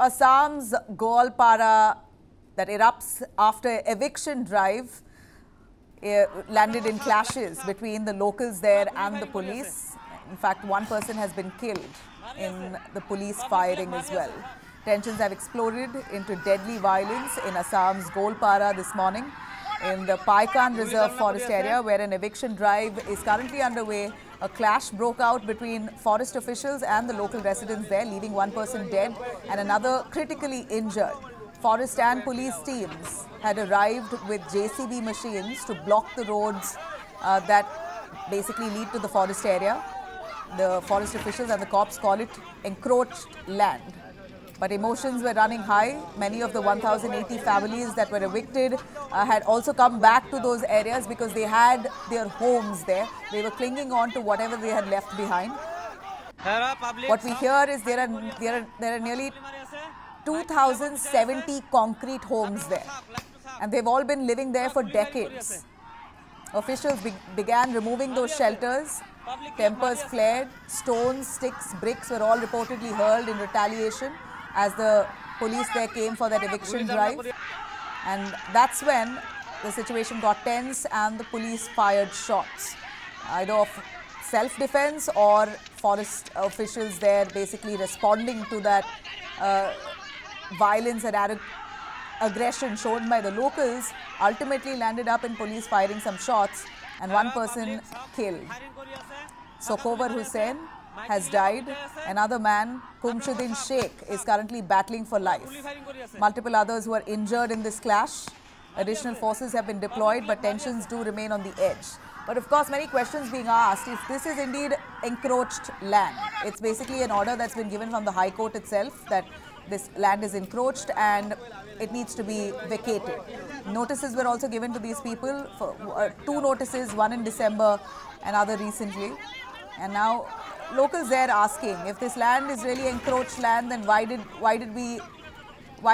Assam's Goalpara that erupts after eviction drive landed in clashes between the locals there and the police. In fact, one person has been killed in the police firing as well. Tensions have exploded into deadly violence in Assam's Goalpara this morning in the Paikan Reserve Forest area, where an eviction drive is currently underway. A clash broke out between forest officials and the local residents there, leaving one person dead and another critically injured. Forest and police teams had arrived with JCB machines to block the roads that basically lead to the forest area. The forest officials and the cops call it encroached land. But emotions were running high. Many of the 1,080 families that were evicted had also come back to those areas because they had their homes there. They were clinging on to whatever they had left behind. What we hear is there are nearly 2,070 concrete homes there, and they've all been living there for decades. Officials began removing those shelters. Tempers flared. Stones, sticks, bricks were all reportedly hurled in retaliation as the police there came for that eviction drive. And that's when the situation got tense and the police fired shots, either of self-defense or forest officials there basically responding to that violence and aggression shown by the locals. Ultimately landed up in police firing some shots and one person killed. Sokovar Hussain has died. Another man, Kumshuddin Sheikh, is currently battling for life. Multiple others were injured in this clash. Additional forces have been deployed, but tensions do remain on the edge. But of course, many questions being asked if this is indeed encroached land. It's basically an order that's been given from the High Court itself that this land is encroached and it needs to be vacated. Notices were also given to these people, for, 2 notices, one in December, another recently. And now locals there asking if this land is really encroached land, then why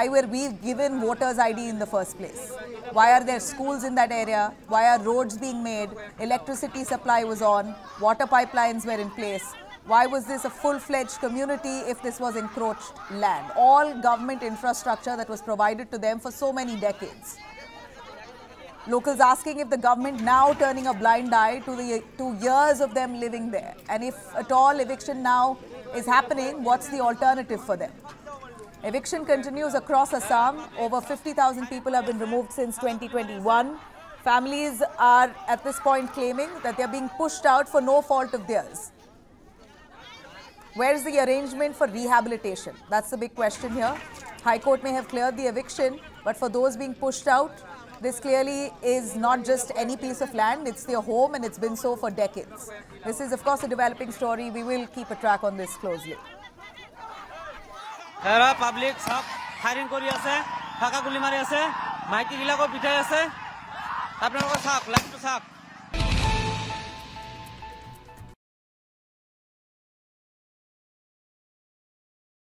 were we given voters ID in the first place? Why are there schools in that area? Why are roads being made? Electricity supply was on, water pipelines were in place. Why was this a full-fledged community if this was encroached land? All government infrastructure that was provided to them for so many decades. Locals asking if the government now turning a blind eye to the 2 years of them living there. And if at all eviction now is happening, what's the alternative for them? Eviction continues across Assam. Over 50,000 people have been removed since 2021. Families are at this point claiming that they're being pushed out for no fault of theirs. Where's the arrangement for rehabilitation? That's the big question here. High Court may have cleared the eviction, but for those being pushed out, this clearly is not just any piece of land, it's their home and it's been so for decades. This is of course a developing story. We will keep a track on this closely. Public firing kori ase, phaka guli mari ase, maiki gilako pitai ase. Apnalok sak, like to sak.